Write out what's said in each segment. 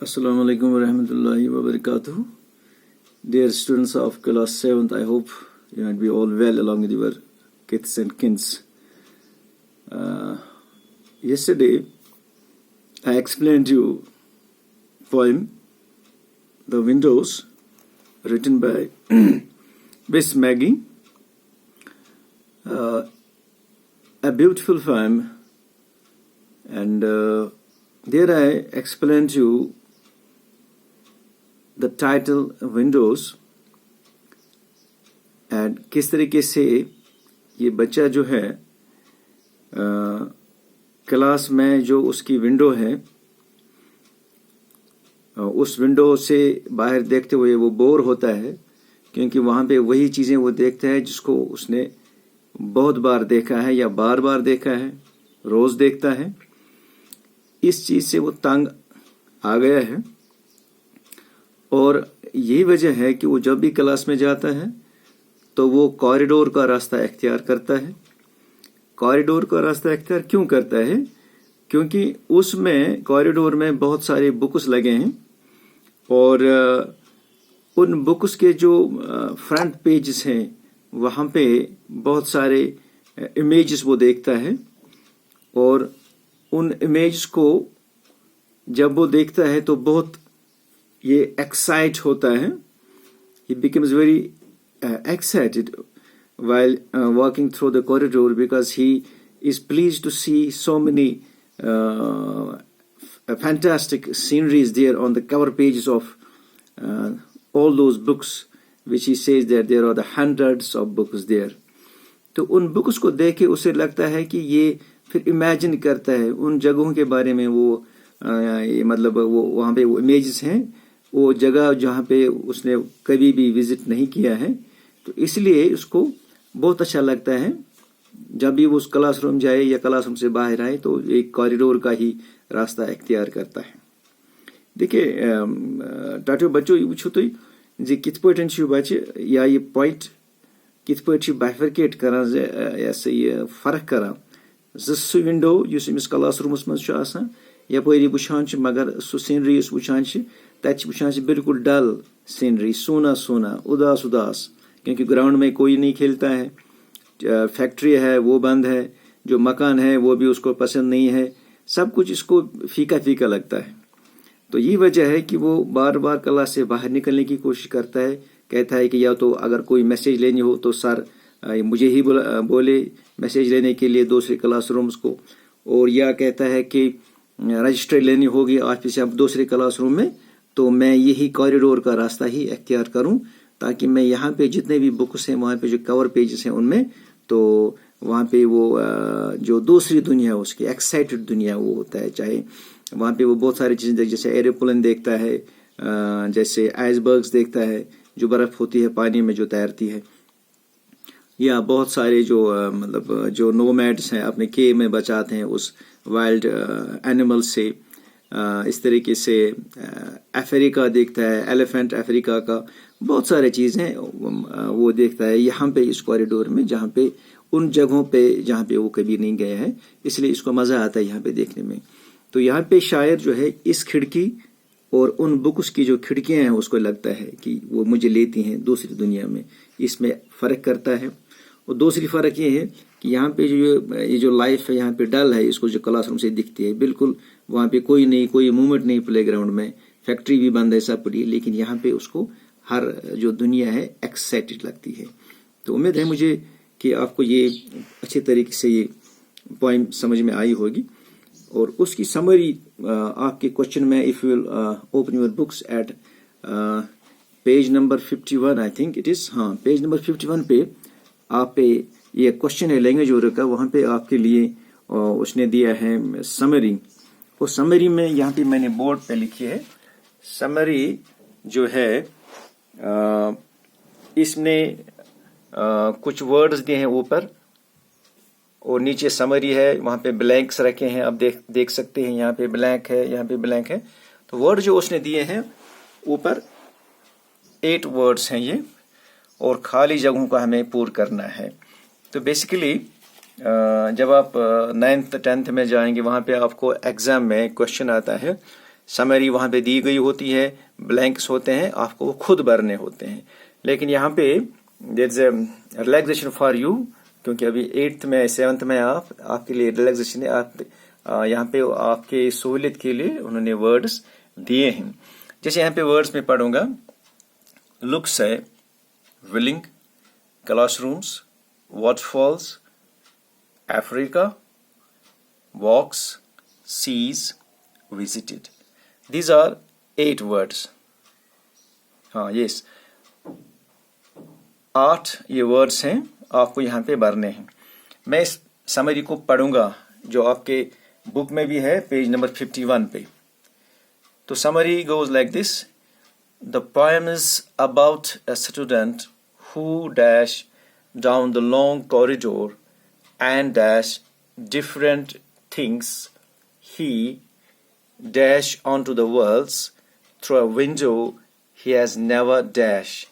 Assalamu alaikum wa rahmatullahi wa barakatuh. Dear students of class 7th, I hope you might be all well along with your kids and kins. Yesterday, I explained you poem, The Windows, written by Miss Maggie. A beautiful poem, and there I explained to you the title Windows and किस तरीके से ये बच्चा जो है class में जो उसकी विंडो है उस विंडो से बाहर देखते हुए वो बोर होता है, क्योंकि वहाँ पे वही चीज़ें वो देखता है जिसको उसने बहुत बार देखा है या बार बार देखा है, रोज़ देखता है। इस चीज़ से वो तंग आ गया है और यही वजह है कि वो जब भी क्लास में जाता है तो वो कॉरिडोर का रास्ता इख्तियार करता है। कॉरिडोर का रास्ता इख्तियार क्यों करता है? क्योंकि उसमें कॉरिडोर में बहुत सारे बुक्स लगे हैं और उन बुक्स के जो फ्रंट पेजेस हैं वहाँ पे बहुत सारे इमेजेस वो देखता है और उन इमेजेस को जब वो देखता है तो बहुत ये एक्साइट होता है। He becomes very excited while walking through the corridor because he is pleased to see so many fantastic sceneries there on the cover pages of all those books, which he says that there are the hundreds of books there. तो उन books को देख के उसे लगता है कि ये फिर इमेजिन करता है उन जगहों के बारे में। वो मतलब वो वहाँ पे वो इमेजेस हैं, वो जगह जहाँ पे उसने कभी भी विजिट नहीं किया है, तो इसलिए उसको बहुत अच्छा लगता है जब भी वो उस क्लासरूम जाए या क्लासरूम से बाहर आए तो एक कॉरिडोर का ही रास्ता इख्तियार करता है। देखिए टाटो बच्चों ये वुचो तुई जे कित पॉइंट छु बच्चे या ये पॉइंट कित पॉइंट छु बाइफरकेट करा या से ये फर्क करा सु विंडो युस इमिस क्लासरूमस मज छु आसान यपरी वुचान छु मगर सु सीनरी युस वुचान छु तत वुचान छु बिल्कुल डल सीनरी, सोना सोना, उदास उदास, क्योंकि ग्राउंड में कोई नहीं खेलता है, फैक्ट्री है वो बंद है, जो मकान है वो भी उसको पसंद नहीं है, सब कुछ इसको फीका फीका लगता है। तो ये वजह है कि वो बार बार क्लास से बाहर निकलने की कोशिश करता है। कहता है कि या तो अगर कोई मैसेज लेनी हो तो सर मुझे ही बोले मैसेज लेने के लिए दूसरे क्लासरूम्स को, और या कहता है कि रजिस्टर लेनी होगी ऑफिस या दूसरे क्लासरूम में तो मैं यही कॉरिडोर का रास्ता ही इख्तियार करूं ताकि मैं यहाँ पे जितने भी बुक्स हैं वहाँ पे जो कवर पेजेस हैं उनमें तो वहाँ पे वो जो दूसरी दुनिया है उसकी एक्साइटेड दुनिया वो होता है। चाहे वहाँ पे वो बहुत सारी चीज़ें जैसे एरोप्लेन देखता है, जैसे आइसबर्ग्स देखता है जो बर्फ़ होती है पानी में जो तैरती है, या बहुत सारे जो मतलब जो नोमैड्स हैं अपने केव में बचाते हैं उस वाइल्ड एनिमल से। इस तरीके से अफ्रीका देखता है, एलिफेंट अफ्रीका का, बहुत सारे चीज़ें वो देखता है यहाँ पे इस कॉरिडोर में, जहाँ पे उन जगहों पे जहाँ पे वो कभी नहीं गया है, इसलिए इसको मज़ा आता है यहाँ पे देखने में। तो यहाँ पे शायर जो है इस खिड़की और उन बुक्स की जो खिड़कियाँ हैं उसको लगता है कि वो मुझे लेती हैं दूसरी दुनिया में, इसमें फ़र्क करता है। और दूसरी फ़र्क ये है कि यहाँ पे जो ये जो लाइफ है यहाँ पे डल है, इसको जो क्लासरूम से दिखती है बिल्कुल वहाँ पे कोई नहीं, कोई मूवमेंट नहीं प्लेग्राउंड में, फैक्ट्री भी बंद है सब पड़ी, लेकिन यहाँ पे उसको हर जो दुनिया है एक्साइटेड लगती है। तो उम्मीद है मुझे कि आपको ये अच्छे तरीके से ये पॉइंट समझ में आई होगी। और उसकी समरी आपके क्वेश्चन में if you will open your books at page number 51 I think it is, हाँ पेज नंबर 51 पे आप पे ये क्वेश्चन है लैंग्वेज ऑर्डर का, वहाँ पे आपके लिए उसने दिया है समरी। उस समरी में यहाँ पे मैंने बोर्ड पे लिखी है समरी जो है इसने कुछ वर्ड्स दिए हैं ऊपर और नीचे समरी है, वहाँ पे ब्लैंक्स रखे हैं, आप देख सकते हैं यहाँ पे ब्लैंक है, यहाँ पे ब्लैंक है। तो वर्ड जो उसने दिए हैं ऊपर 8 वर्ड्स हैं ये, और खाली जगहों का हमें पूर्ण करना है। तो बेसिकली जब आप 9th 10th में जाएंगे वहाँ पे आपको एग्जाम में क्वेश्चन आता है समरी वहाँ पे दी गई होती है, ब्लैंक्स होते हैं, आपको वो खुद भरने होते हैं. लेकिन यहाँ पे there is a relaxation for you, क्योंकि अभी 8th में 7th में आपके लिए रिलैक्सेशन है. आप यहाँ पे आपके सहूलियत के लिए उन्होंने वर्ड्स दिए हैं. जैसे यहाँ पे वर्ड्स में पढ़ूंगा. लुक्स है willing, classrooms, waterfalls, Africa, walks, sees, visited. These are 8 words. हाँ यस 8 ये वर्ड्स हैं, आपको यहाँ पे भरने हैं. मैं इस समरी को पढ़ूंगा जो आपके बुक में भी है, पेज नंबर 51 पे. तो summary goes like this. The poem is about a student who dash down the long corridor and dash different things he dash onto the worlds through a window he has never dashed.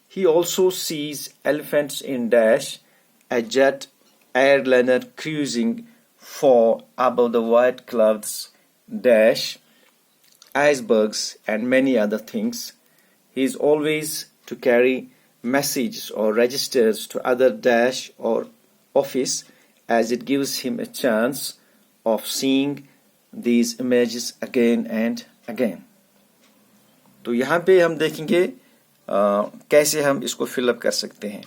He also sees elephants in dash, a jet airliner cruising far above the white clouds dash, icebergs and many other things. He is always to carry messages or registers to other dash or office, as it gives him a chance of seeing these images again and again. तो यहाँ पे हम देखेंगे कैसे हम इसको fill up कर सकते हैं.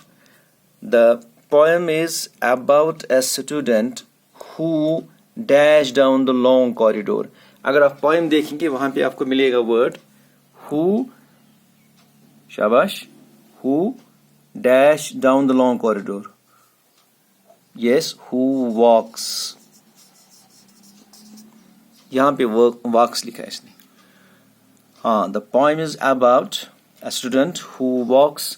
The poem is about a student who dash down the long corridor. अगर आप poem देखेंगे वहाँ पे आपको मिलेगा वर्ड who, शाबाश, who dash down the long corridor. Yes, who walks. यहाँ पे walks लिखा है इसने. हाँ, the poem is about a student who walks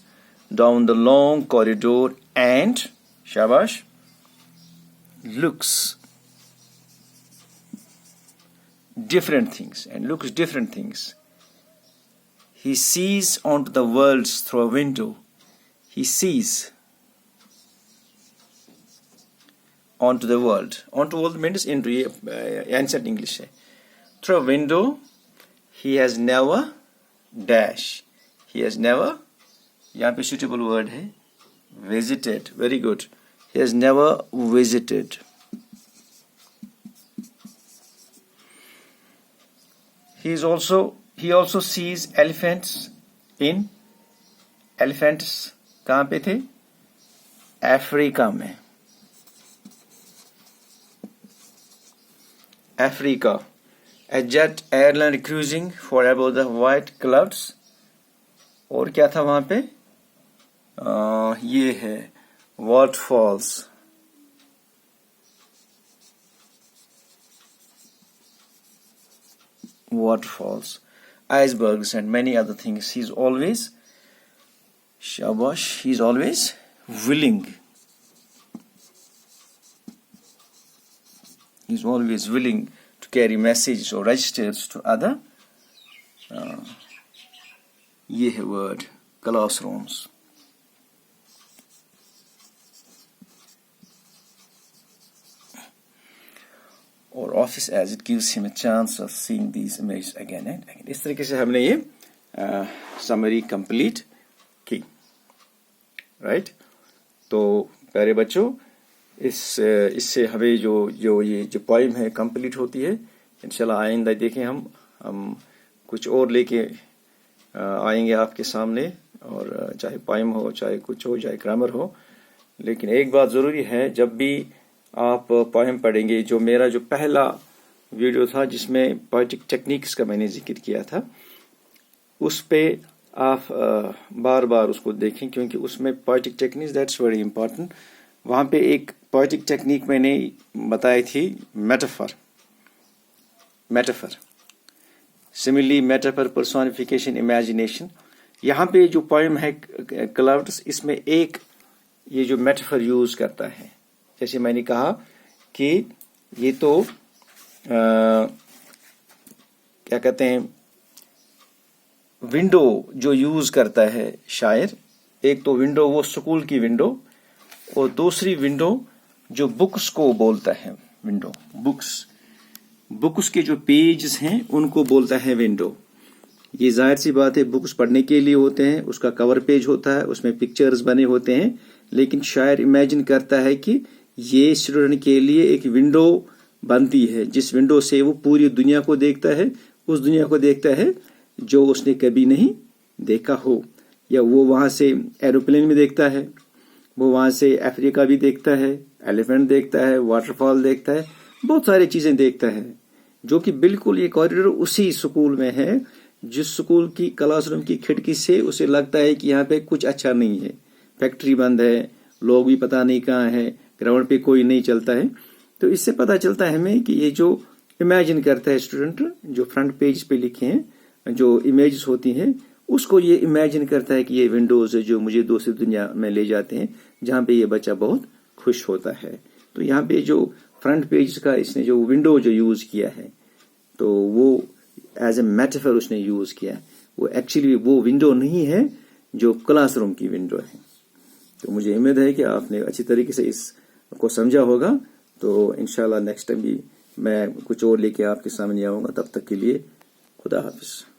down the long corridor and, शाबाश, looks different things. He sees onto the worlds through a window. He sees onto the world. Onto world means into ancient English है. Through a window, he has never dash. He has never, यहाँ पे suitable word है, visited. Very good. He has never visited. He also sees elephants in, elephants कहाँ पे थे? Africa में. Africa. A jet airliner cruising for above the white clouds. और क्या था वहां पे? ये है waterfalls. Icebergs and many other things. He's always, shabash, he's always willing. He's always willing to carry messages or registers to other. ये है word classrooms. Or office, as it gives him a chance of seeing these images again and again. इस तरीके से हमने ये summary complete की. Right? तो प्यारे बच्चों, इससे हमें जो पोइम है कंप्लीट होती है. इंशाल्लाह आइंदा देखें हम कुछ और लेके आएंगे आपके सामने, और चाहे पोइम हो, चाहे कुछ हो, चाहे ग्रामर हो. लेकिन एक बात ज़रूरी है, जब भी आप पोइम पढ़ेंगे, जो मेरा जो पहला वीडियो था जिसमें पोएटिक टेक्निक्स का मैंने जिक्र किया था, उस पे आप बार बार उसको देखें, क्योंकि उसमें poetic techniques, that's very important. वहाँ पे एक पोएटिक टेक्निक मैंने बताई थी, metaphor. Simile, metaphor, personification, imagination. यहाँ पे जो पोएम है क्लाउड्स, इसमें एक ये जो मेटाफर यूज करता है. जैसे मैंने कहा कि ये तो क्या कहते हैं, विंडो जो यूज करता है शायर. एक तो विंडो वो स्कूल की विंडो, और दूसरी विंडो जो बुक्स को बोलता है. विंडो बुक्स बुक्स के जो पेजेस हैं उनको बोलता है विंडो। ये जाहिर सी बात है, बुक्स पढ़ने के लिए होते हैं, उसका कवर पेज होता है, उसमें पिक्चर्स बने होते हैं, लेकिन शायर इमेजिन करता है कि ये स्टूडेंट के लिए एक विंडो बनती है, जिस विंडो से वो पूरी दुनिया को देखता है, उस दुनिया को देखता है जो उसने कभी नहीं देखा हो, या वो वहां से एरोप्लेन में देखता है, वो वहां से अफ्रीका भी देखता है, एलिफेंट देखता है, वाटरफॉल देखता है, बहुत सारी चीजें देखता है, जो कि बिल्कुल ये कॉरिडोर उसी स्कूल में है जिस स्कूल की क्लासरूम की खिड़की से उसे लगता है कि यहाँ पे कुछ अच्छा नहीं है, फैक्ट्री बंद है, लोग भी पता नहीं कहाँ है, ग्राउंड पे कोई नहीं चलता है। तो इससे पता चलता है हमें कि ये जो इमेजिन करता है स्टूडेंट, जो फ्रंट पेज पे लिखे हैं, जो इमेजेस होती हैं, उसको ये इमेजिन करता है कि ये विंडोज जो मुझे दूसरी दुनिया में ले जाते हैं, जहाँ पे ये बच्चा बहुत खुश होता है। तो यहाँ पे जो फ्रंट पेज का इसने जो विंडो जो यूज किया है, तो वो एज ए मेटाफर उसने यूज किया, वो एक्चुअली वो विंडो नहीं है जो क्लासरूम की विंडो है। तो मुझे उम्मीद है कि आपने अच्छी तरीके से इसको समझा होगा। तो इंशाल्लाह नेक्स्ट टाइम भी मैं कुछ और लेके आपके सामने आऊंगा। तब तक के लिए खुदा हाफिज।